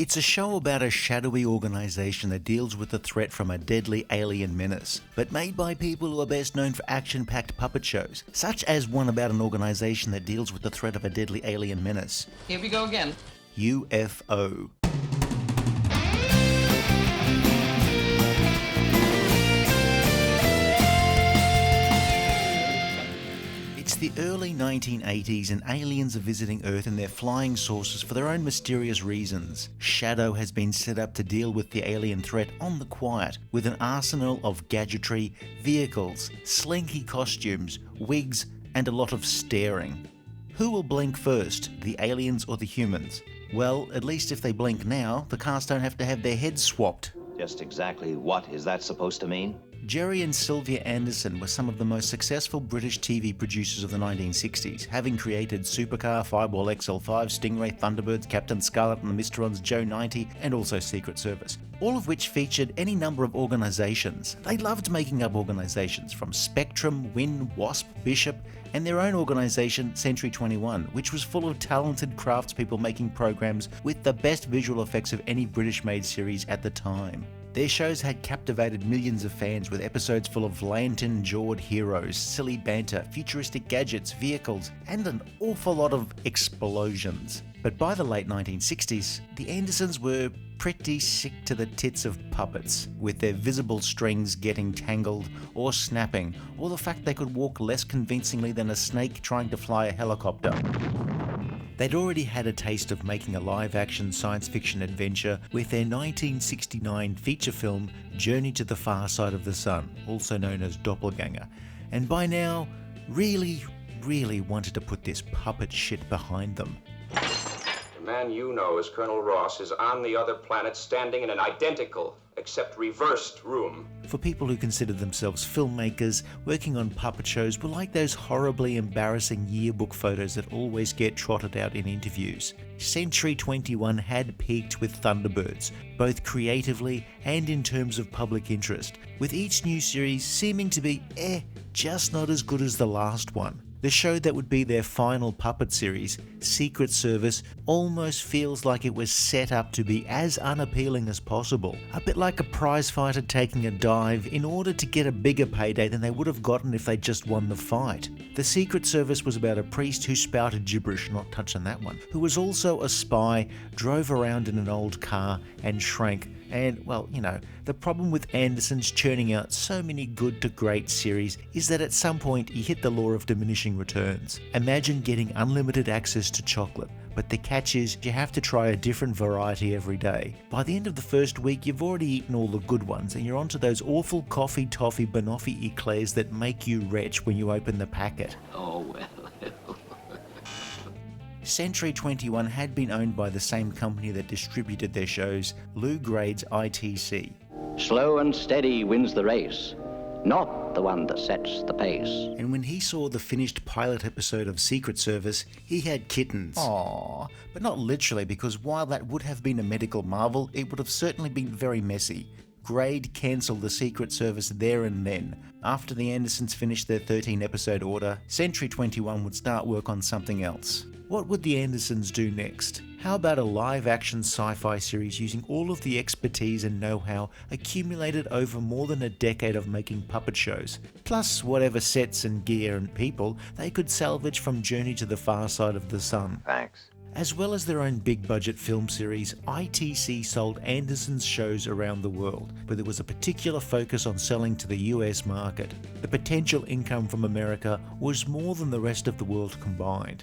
It's a show about a shadowy organisation that deals with the threat from a deadly alien menace, but made by people who are best known for action-packed puppet shows, such as one about an organisation that deals with the threat of a deadly alien menace. Here we go again. UFO. It's the early 1980s and aliens are visiting Earth in their flying saucers for their own mysterious reasons. Shado has been set up to deal with the alien threat on the quiet, with an arsenal of gadgetry, vehicles, slinky costumes, wigs, and a lot of staring. Who will blink first, the aliens or the humans? Well, at least if they blink now, the cast don't have to have their heads swapped. Just exactly what is that supposed to mean? Gerry and Sylvia Anderson were some of the most successful British TV producers of the 1960s, having created Supercar, Fireball XL5, Stingray, Thunderbirds, Captain Scarlet and the Mysterons, Joe 90, and also Secret Service, all of which featured any number of organisations. They loved making up organisations, from Spectrum, Win, Wasp, Bishop, and their own organisation, Century 21, which was full of talented craftspeople making programs with the best visual effects of any British-made series at the time. Their shows had captivated millions of fans with episodes full of lantern-jawed heroes, silly banter, futuristic gadgets, vehicles, and an awful lot of explosions. But by the late 1960s, the Andersons were pretty sick to the tits of puppets, with their visible strings getting tangled or snapping, or the fact they could walk less convincingly than a snake trying to fly a helicopter. They'd already had a taste of making a live-action science fiction adventure with their 1969 feature film Journey to the Far Side of the Sun, also known as Doppelganger, and by now really wanted to put this puppet shit behind them. The man you know as Colonel Ross is on the other planet, standing in an identical, except reversed room. For people who consider themselves filmmakers, working on puppet shows were like those horribly embarrassing yearbook photos that always get trotted out in interviews. Century 21 had peaked with Thunderbirds, both creatively and in terms of public interest, with each new series seeming to be just not as good as the last one. The show that would be their final puppet series, Secret Service, almost feels like it was set up to be as unappealing as possible, a bit like a prizefighter taking a dive in order to get a bigger payday than they would have gotten if they just won the fight. The Secret Service was about a priest who spouted gibberish, not touching that one, who was also a spy, drove around in an old car and shrank. And, well, you know, the problem with Anderson's churning out so many good to great series is that at some point he hit the law of diminishing returns. Imagine getting unlimited access to chocolate, but the catch is you have to try a different variety every day. By the end of the first week, you've already eaten all the good ones and you're onto those awful coffee, toffee, banoffee eclairs that make you retch when you open the packet. Oh, well. Century 21 had been owned by the same company that distributed their shows, Lou Grade's ITC. Slow and steady wins the race, not the one that sets the pace. And when he saw the finished pilot episode of Secret Service, he had kittens. Aww, but not literally, because while that would have been a medical marvel, it would have certainly been very messy. Grade cancelled the Secret Service there and then. After the Andersons finished their 13-episode order, Century 21 would start work on something else. What would the Andersons do next? How about a live-action sci-fi series using all of the expertise and know-how accumulated over more than a decade of making puppet shows, plus whatever sets and gear and people they could salvage from Journey to the Far Side of the Sun? Thanks. As well as their own big-budget film series, ITC sold Anderson's shows around the world, but there was a particular focus on selling to the US market. The potential income from America was more than the rest of the world combined.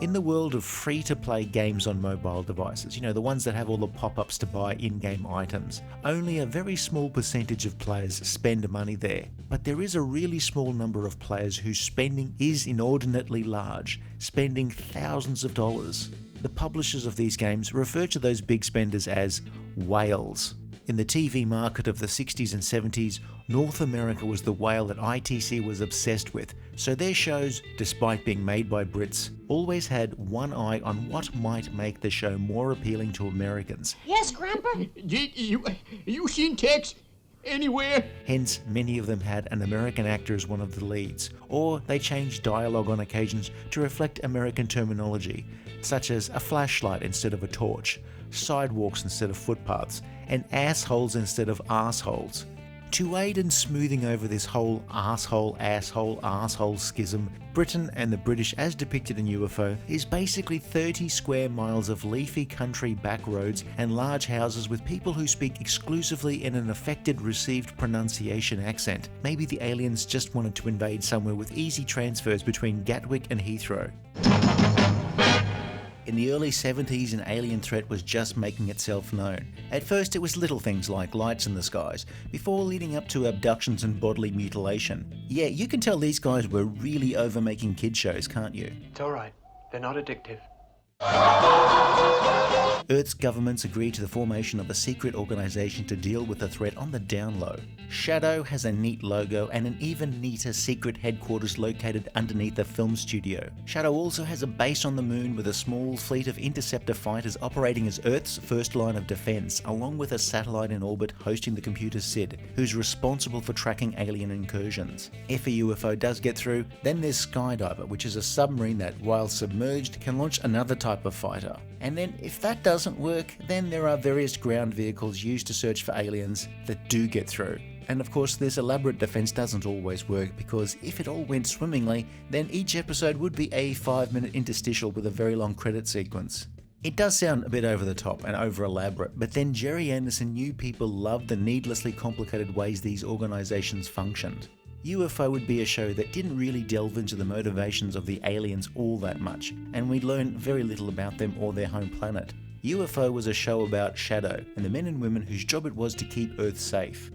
In the world of free-to-play games on mobile devices, you know, the ones that have all the pop-ups to buy in-game items, only a very small percentage of players spend money there. But there is a really small number of players whose spending is inordinately large, spending thousands of dollars. The publishers of these games refer to those big spenders as whales. In the TV market of the 60s and 70s, North America was the whale that ITC was obsessed with, so their shows, despite being made by Brits, always had one eye on what might make the show more appealing to Americans. Yes, Grandpa? Did you seen Tex? Anywhere. Hence, many of them had an American actor as one of the leads, or they changed dialogue on occasions to reflect American terminology, such as a flashlight instead of a torch, sidewalks instead of footpaths, and assholes instead of arseholes. To aid in smoothing over this whole asshole schism, Britain and the British as depicted in UFO is basically 30 square miles of leafy country back roads and large houses with people who speak exclusively in an affected received pronunciation accent. Maybe the aliens just wanted to invade somewhere with easy transfers between Gatwick and Heathrow. In the early 70s, an alien threat was just making itself known. At first, it was little things like lights in the skies, before leading up to abductions and bodily mutilation. Yeah, you can tell these guys were really over making kid shows, can't you? It's alright, they're not addictive. Earth's governments agreed to the formation of a secret organization to deal with the threat on the down low. Shado has a neat logo and an even neater secret headquarters located underneath a film studio. Shado also has a base on the moon with a small fleet of interceptor fighters operating as Earth's first line of defense, along with a satellite in orbit hosting the computer SID, who's responsible for tracking alien incursions. If a UFO does get through, then there's Skydiver, which is a submarine that, while submerged, can launch another type of fighter. And then if that doesn't work, then there are various ground vehicles used to search for aliens that do get through. And of course, this elaborate defense doesn't always work, because if it all went swimmingly, then each episode would be a 5-minute interstitial with a very long credit sequence. It does sound a bit over the top and over elaborate, but then Gerry Anderson knew people loved the needlessly complicated ways these organizations functioned. UFO would be a show that didn't really delve into the motivations of the aliens all that much, and we'd learn very little about them or their home planet. UFO was a show about Shado and the men and women whose job it was to keep Earth safe.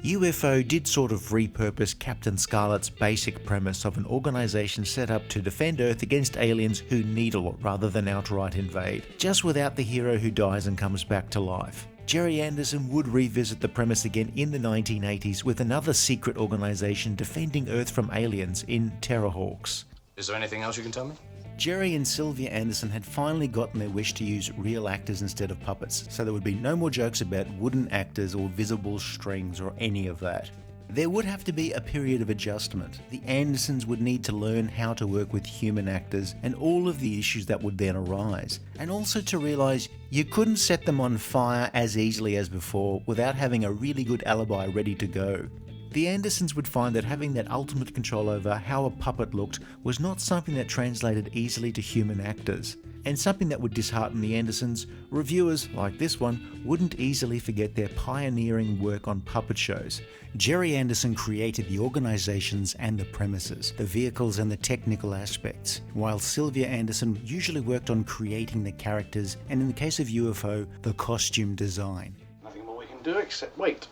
UFO did sort of repurpose Captain Scarlet's basic premise of an organization set up to defend Earth against aliens who needle rather than outright invade, just without the hero who dies and comes back to life. Gerry Anderson would revisit the premise again in the 1980s with another secret organization defending Earth from aliens in Terrorhawks. Is there anything else you can tell me? Gerry and Sylvia Anderson had finally gotten their wish to use real actors instead of puppets, so there would be no more jokes about wooden actors or visible strings or any of that. There would have to be a period of adjustment. The Andersons would need to learn how to work with human actors and all of the issues that would then arise, and also to realise you couldn't set them on fire as easily as before without having a really good alibi ready to go. The Andersons would find that having that ultimate control over how a puppet looked was not something that translated easily to human actors, and something that would dishearten the Andersons. Reviewers, like this one, wouldn't easily forget their pioneering work on puppet shows. Gerry Anderson created the organisations and the premises, the vehicles and the technical aspects, while Sylvia Anderson usually worked on creating the characters and, in the case of UFO, the costume design. Nothing more we can do except wait.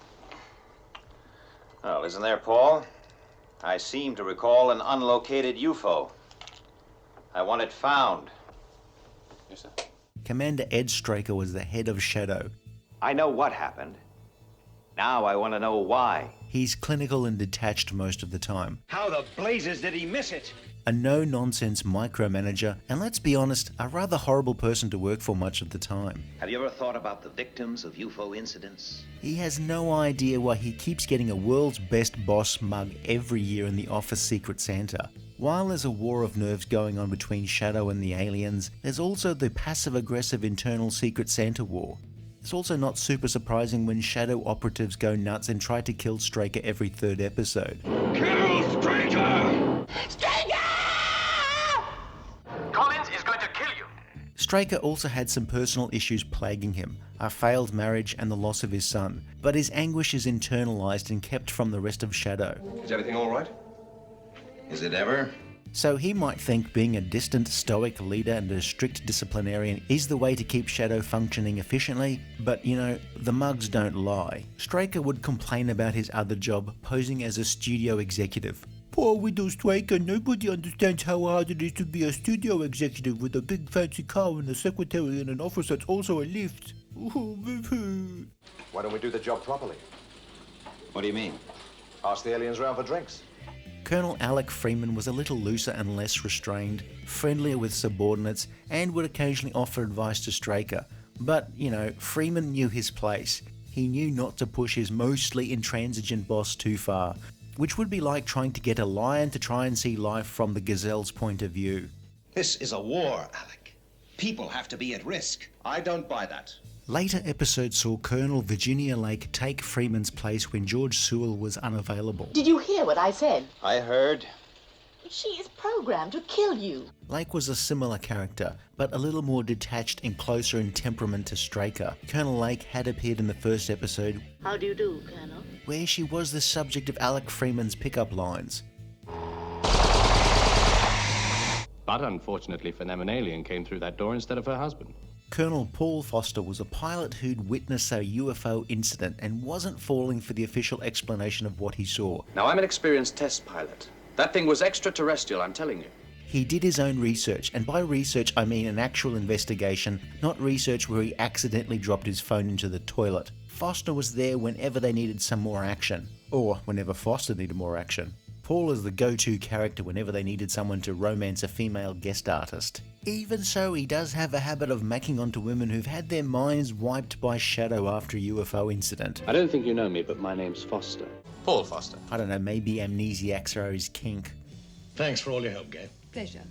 Well, isn't there, Paul? I seem to recall an unlocated UFO. I want it found. Yes, sir. Commander Ed Straker was the head of Shado. I know what happened. Now I want to know why. He's clinical and detached most of the time. How the blazes did he miss it? A no-nonsense micromanager, and let's be honest, a rather horrible person to work for much of the time. Have you ever thought about the victims of UFO incidents? He has no idea why he keeps getting a world's best boss mug every year in the Office Secret Santa. While there's a war of nerves going on between Shado and the aliens, there's also the passive-aggressive internal Secret Santa war. It's also not super surprising when Shado operatives go nuts and try to kill Straker every third episode. Kill Straker! Collins is going to kill you! Straker also had some personal issues plaguing him, a failed marriage and the loss of his son, but his anguish is internalized and kept from the rest of Shado. Is everything all right? Is it ever? So he might think being a distant, stoic leader and a strict disciplinarian is the way to keep Shado functioning efficiently, but you know, the mugs don't lie. Straker would complain about his other job, posing as a studio executive. Poor widow Straker, nobody understands how hard it is to be a studio executive with a big fancy car and a secretary and an office that's also a lift. Why don't we do the job properly? What do you mean? Ask the aliens round for drinks. Colonel Alec Freeman was a little looser and less restrained, friendlier with subordinates, and would occasionally offer advice to Straker. But, you know, Freeman knew his place. he knew not to push his mostly intransigent boss too far, which would be like trying to get a lion to try and see life from the gazelle's point of view. This is a war, Alec. People have to be at risk. I don't buy that. Later episodes saw Colonel Virginia Lake take Freeman's place when George Sewell was unavailable. Did you hear what I said? I heard. She is programmed to kill you. Lake was a similar character, but a little more detached and closer in temperament to Straker. Colonel Lake had appeared in the first episode, How do you do, Colonel? where she was the subject of Alec Freeman's pickup lines. But unfortunately for them, an alien came through that door instead of her husband. Colonel Paul Foster was a pilot who'd witnessed a UFO incident and wasn't falling for the official explanation of what he saw. Now, I'm an experienced test pilot. That thing was extraterrestrial, I'm telling you. He did his own research, and by research I mean an actual investigation, not research where he accidentally dropped his phone into the toilet. Foster was there whenever they needed some more action, or whenever Foster needed more action. Paul is the go-to character whenever they needed someone to romance a female guest artist. Even so, he does have a habit of macking onto women who've had their minds wiped by Shado after a UFO incident. I don't think you know me, but my name's Foster. Paul Foster. I don't know, maybe amnesiacs are his kink. Thanks for all your help, Gabe. Pleasure.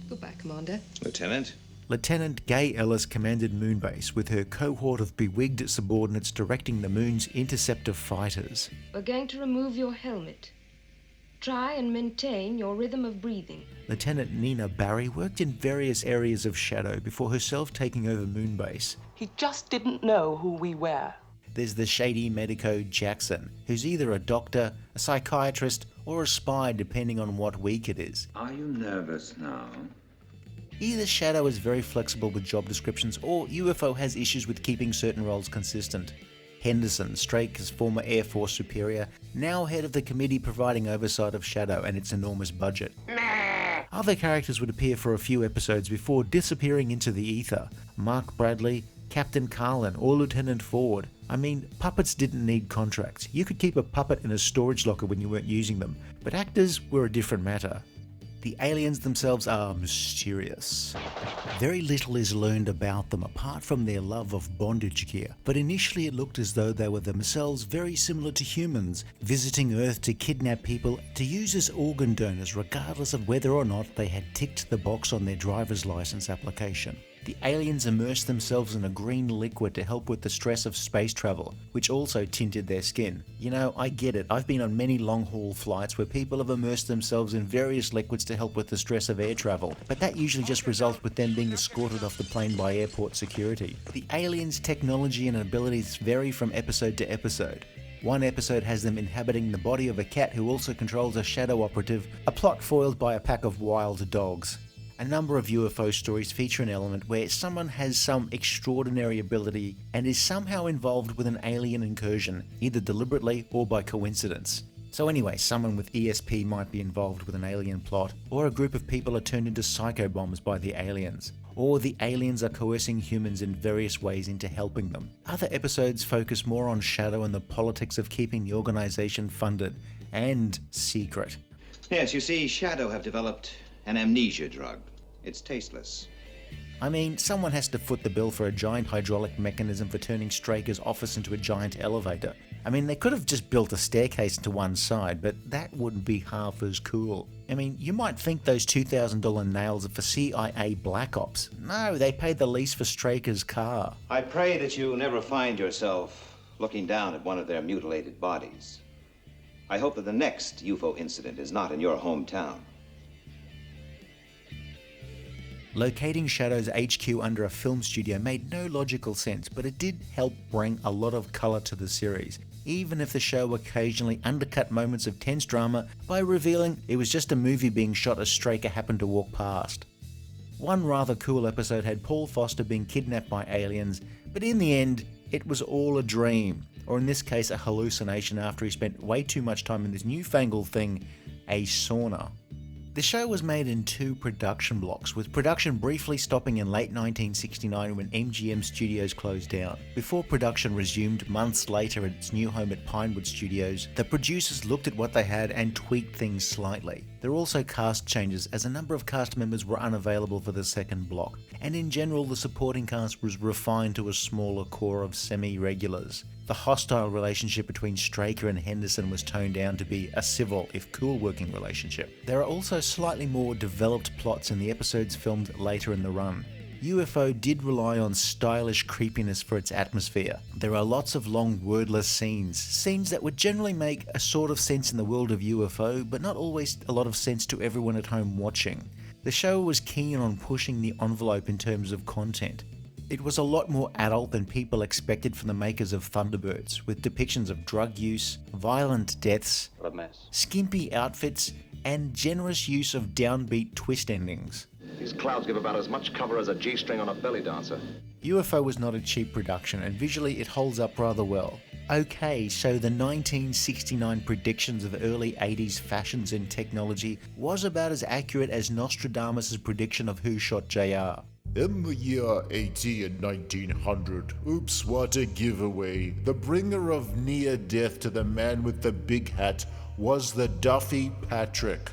Goodbye, Commander. Lieutenant? Lieutenant Gay Ellis commanded Moonbase, with her cohort of bewigged subordinates directing the Moon's interceptor fighters. We're going to remove your helmet. Try and maintain your rhythm of breathing. Lieutenant Nina Barry worked in various areas of Shado before herself taking over Moonbase. He just didn't know who we were. There's the shady medico Jackson, who's either a doctor, a psychiatrist, or a spy depending on what week it is. Are you nervous now? Either Shado is very flexible with job descriptions, or UFO has issues with keeping certain roles consistent. Henderson, Straker's former Air Force superior, now head of the committee providing oversight of Shado and its enormous budget. Other characters would appear for a few episodes before disappearing into the ether. Mark Bradley, Captain Carlin, or Lieutenant Ford. I mean, puppets didn't need contracts. You could keep a puppet in a storage locker when you weren't using them, but actors were a different matter. The aliens themselves are mysterious. Very little is learned about them apart from their love of bondage gear, but initially it looked as though they were themselves very similar to humans, visiting Earth to kidnap people to use as organ donors regardless of whether or not they had ticked the box on their driver's license application. The aliens immersed themselves in a green liquid to help with the stress of space travel, which also tinted their skin. You know, I get it. I've been on many long-haul flights where people have immersed themselves in various liquids to help with the stress of air travel, but that usually just results with them being escorted off the plane by airport security. The aliens' technology and abilities vary from episode to episode. One episode has them inhabiting the body of a cat who also controls a Shado operative, a plot foiled by a pack of wild dogs. A number of UFO stories feature an element where someone has some extraordinary ability and is somehow involved with an alien incursion, either deliberately or by coincidence. So anyway, someone with ESP might be involved with an alien plot, or a group of people are turned into psycho bombs by the aliens, or the aliens are coercing humans in various ways into helping them. Other episodes focus more on Shado and the politics of keeping the organization funded and secret. Yes, you see, Shado have developed an amnesia drug. It's tasteless. I mean, someone has to foot the bill for a giant hydraulic mechanism for turning Straker's office into a giant elevator. I mean, they could have just built a staircase to one side, but that wouldn't be half as cool. I mean, you might think those $2,000 nails are for CIA Black Ops. No, they paid the lease for Straker's car. I pray that you never find yourself looking down at one of their mutilated bodies. I hope that the next UFO incident is not in your hometown. Locating Shado's HQ under a film studio made no logical sense, but it did help bring a lot of colour to the series, even if the show occasionally undercut moments of tense drama by revealing it was just a movie being shot as Straker happened to walk past. One rather cool episode had Paul Foster being kidnapped by aliens, but in the end, it was all a dream, or in this case a hallucination after he spent way too much time in this newfangled thing, a sauna. The show was made in 2 production blocks, with production briefly stopping in late 1969 when MGM Studios closed down. Before production resumed months later at its new home at Pinewood Studios, the producers looked at what they had and tweaked things slightly. There were also cast changes, as a number of cast members were unavailable for the second block, and in general the supporting cast was refined to a smaller core of semi-regulars. The hostile relationship between Straker and Henderson was toned down to be a civil, if cool, working relationship. There are also slightly more developed plots in the episodes filmed later in the run. UFO did rely on stylish creepiness for its atmosphere. There are lots of long wordless scenes that would generally make a sort of sense in the world of UFO, but not always a lot of sense to everyone at home watching. The show was keen on pushing the envelope in terms of content. It was a lot more adult than people expected from the makers of Thunderbirds, with depictions of drug use, violent deaths, What a mess. skimpy outfits, and generous use of downbeat twist endings. These clouds give about as much cover as a G-string on a belly dancer. UFO was not a cheap production, and visually it holds up rather well. Okay, so the 1969 predictions of early 80s fashions and technology was about as accurate as Nostradamus' prediction of Who Shot JR. In the year 80 and 1900, oops, what a giveaway. The bringer of near death to the man with the big hat was the Duffy Patrick.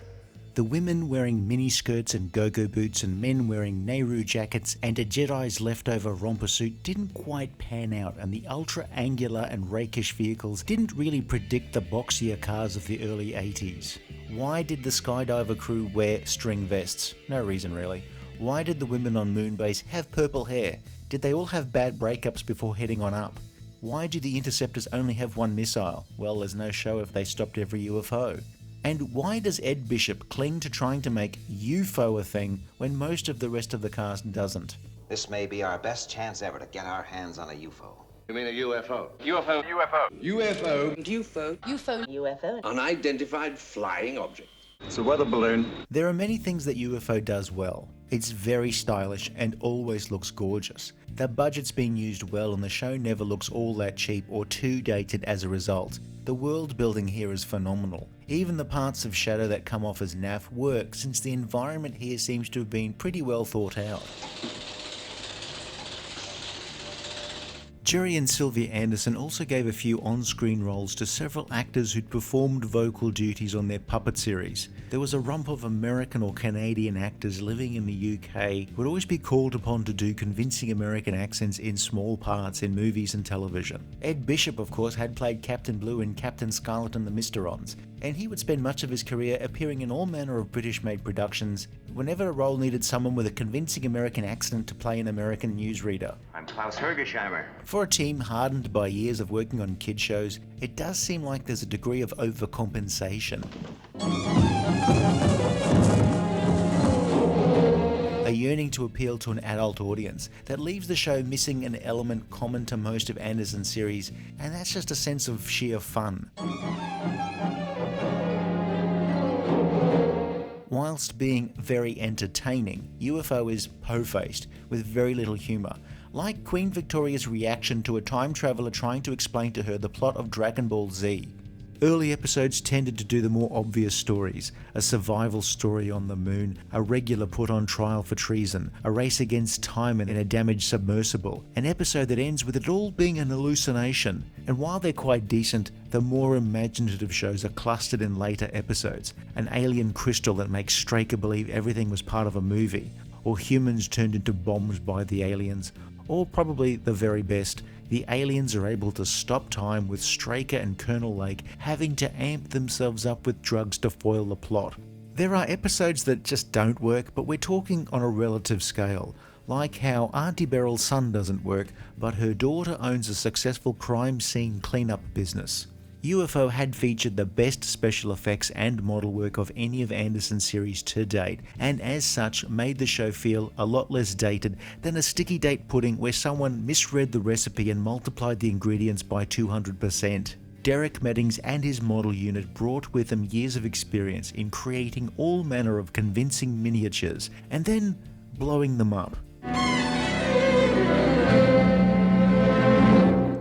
The women wearing miniskirts and go-go boots and men wearing Nehru jackets and a Jedi's leftover romper suit didn't quite pan out, and the ultra-angular and rakish vehicles didn't really predict the boxier cars of the early 80s. Why did the skydiver crew wear string vests? No reason really. Why did the women on Moonbase have purple hair? Did they all have bad breakups before heading on up? Why do the interceptors only have one missile? Well, there's no show if they stopped every UFO. And why does Ed Bishop cling to trying to make UFO a thing when most of the rest of the cast doesn't? This may be our best chance ever to get our hands on a UFO. You mean a UFO? UFO. UFO. UFO. UFO. UFO. UFO. Unidentified flying object. It's a weather balloon. There are many things that UFO does well. It's very stylish and always looks gorgeous. The budget's being used well and the show never looks all that cheap or too dated as a result. The world building here is phenomenal. Even the parts of Shado that come off as naff work, since the environment here seems to have been pretty well thought out. Gerry and Sylvia Anderson also gave a few on-screen roles to several actors who'd performed vocal duties on their puppet series. There was a rump of American or Canadian actors living in the UK who would always be called upon to do convincing American accents in small parts in movies and television. Ed Bishop, of course, had played Captain Blue in Captain Scarlet and the Mysterons, and he would spend much of his career appearing in all manner of British-made productions whenever a role needed someone with a convincing American accent to play an American newsreader. I'm Klaus Hergesheimer. For a team hardened by years of working on kid shows, it does seem like there's a degree of overcompensation. A yearning to appeal to an adult audience that leaves the show missing an element common to most of Anderson's series, and that's just a sense of sheer fun. Whilst being very entertaining, UFO is po-faced, with very little humour, like Queen Victoria's reaction to a time traveller trying to explain to her the plot of Dragon Ball Z. Early episodes tended to do the more obvious stories, a survival story on the moon, a regular put on trial for treason, a race against time in a damaged submersible, an episode that ends with it all being an hallucination. And while they're quite decent, the more imaginative shows are clustered in later episodes, an alien crystal that makes Straker believe everything was part of a movie, or humans turned into bombs by the aliens, or probably the very best, the aliens are able to stop time with Straker and Colonel Lake having to amp themselves up with drugs to foil the plot. There are episodes that just don't work, but we're talking on a relative scale, like how Auntie Beryl's son doesn't work, but her daughter owns a successful crime scene cleanup business. UFO had featured the best special effects and model work of any of Anderson's series to date, and as such made the show feel a lot less dated than a sticky date pudding where someone misread the recipe and multiplied the ingredients by 200%. Derek Meddings and his model unit brought with them years of experience in creating all manner of convincing miniatures, and then blowing them up.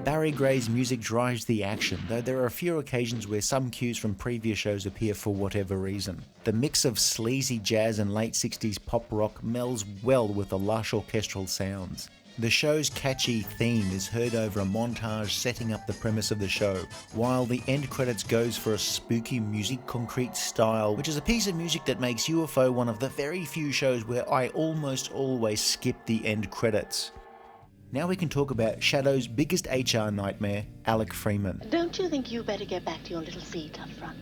Barry Gray's music drives the action, though there are a few occasions where some cues from previous shows appear for whatever reason. The mix of sleazy jazz and late 60s pop rock melds well with the lush orchestral sounds. The show's catchy theme is heard over a montage setting up the premise of the show, while the end credits goes for a spooky musique concrete style, which is a piece of music that makes UFO one of the very few shows where I almost always skip the end credits. Now we can talk about Shado's biggest HR nightmare, Alec Freeman. Don't you think you better get back to your little seat up front?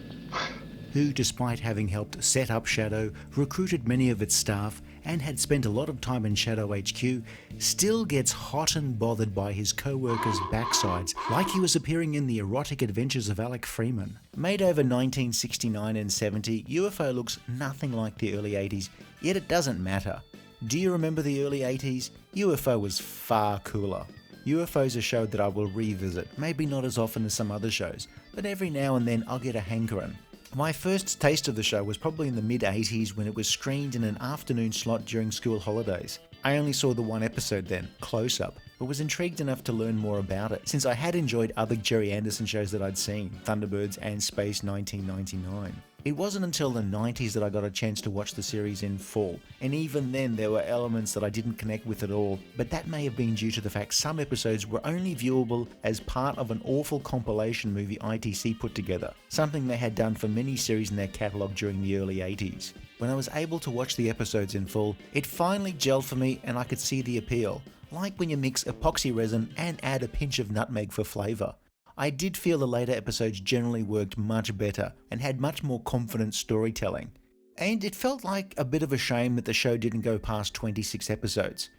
Who, despite having helped set up Shado, recruited many of its staff, and had spent a lot of time in Shado HQ, still gets hot and bothered by his co-workers' backsides, like he was appearing in the erotic adventures of Alec Freeman. Made over 1969 and 70, UFO looks nothing like the early 80s, yet it doesn't matter. Do you remember the early 80s? UFO was far cooler. UFO's a show that I will revisit, maybe not as often as some other shows, but every now and then I'll get a hankering. My first taste of the show was probably in the mid-80s when it was screened in an afternoon slot during school holidays. I only saw the one episode then, Close Up, but was intrigued enough to learn more about it, since I had enjoyed other Gerry Anderson shows that I'd seen, Thunderbirds and Space 1999. It wasn't until the 90s that I got a chance to watch the series in full, and even then there were elements that I didn't connect with at all, but that may have been due to the fact some episodes were only viewable as part of an awful compilation movie ITC put together, something they had done for many series in their catalogue during the early 80s. When I was able to watch the episodes in full, it finally gelled for me and I could see the appeal, like when you mix epoxy resin and add a pinch of nutmeg for flavour. I did feel the later episodes generally worked much better and had much more confident storytelling. And it felt like a bit of a shame that the show didn't go past 26 episodes.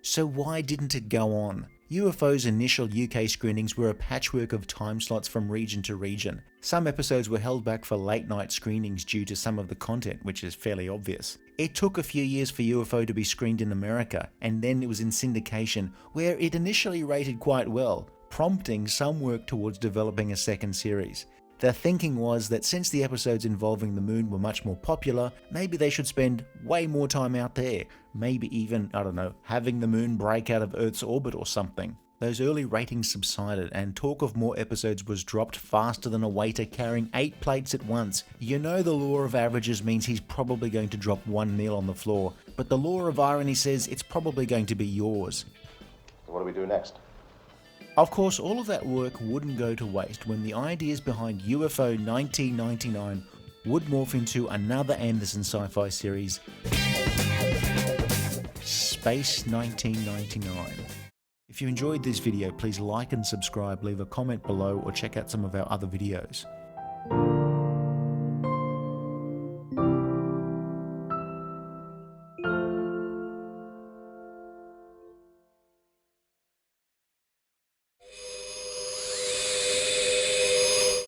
So why didn't it go on? UFO's initial UK screenings were a patchwork of time slots from region to region. Some episodes were held back for late night screenings due to some of the content, which is fairly obvious. It took a few years for UFO to be screened in America, and then it was in syndication, where it initially rated quite well, prompting some work towards developing a second series. The thinking was that since the episodes involving the moon were much more popular, maybe they should spend way more time out there, maybe even, I don't know, having the moon break out of Earth's orbit or something. Those early ratings subsided and talk of more episodes was dropped faster than a waiter carrying 8 plates at once. You know the law of averages means he's probably going to drop one meal on the floor, but the law of irony says it's probably going to be yours. What do we do next? Of course, all of that work wouldn't go to waste when the ideas behind UFO 1999 would morph into another Anderson sci-fi series, Space 1999. If you enjoyed this video, please like and subscribe, leave a comment below, or check out some of our other videos.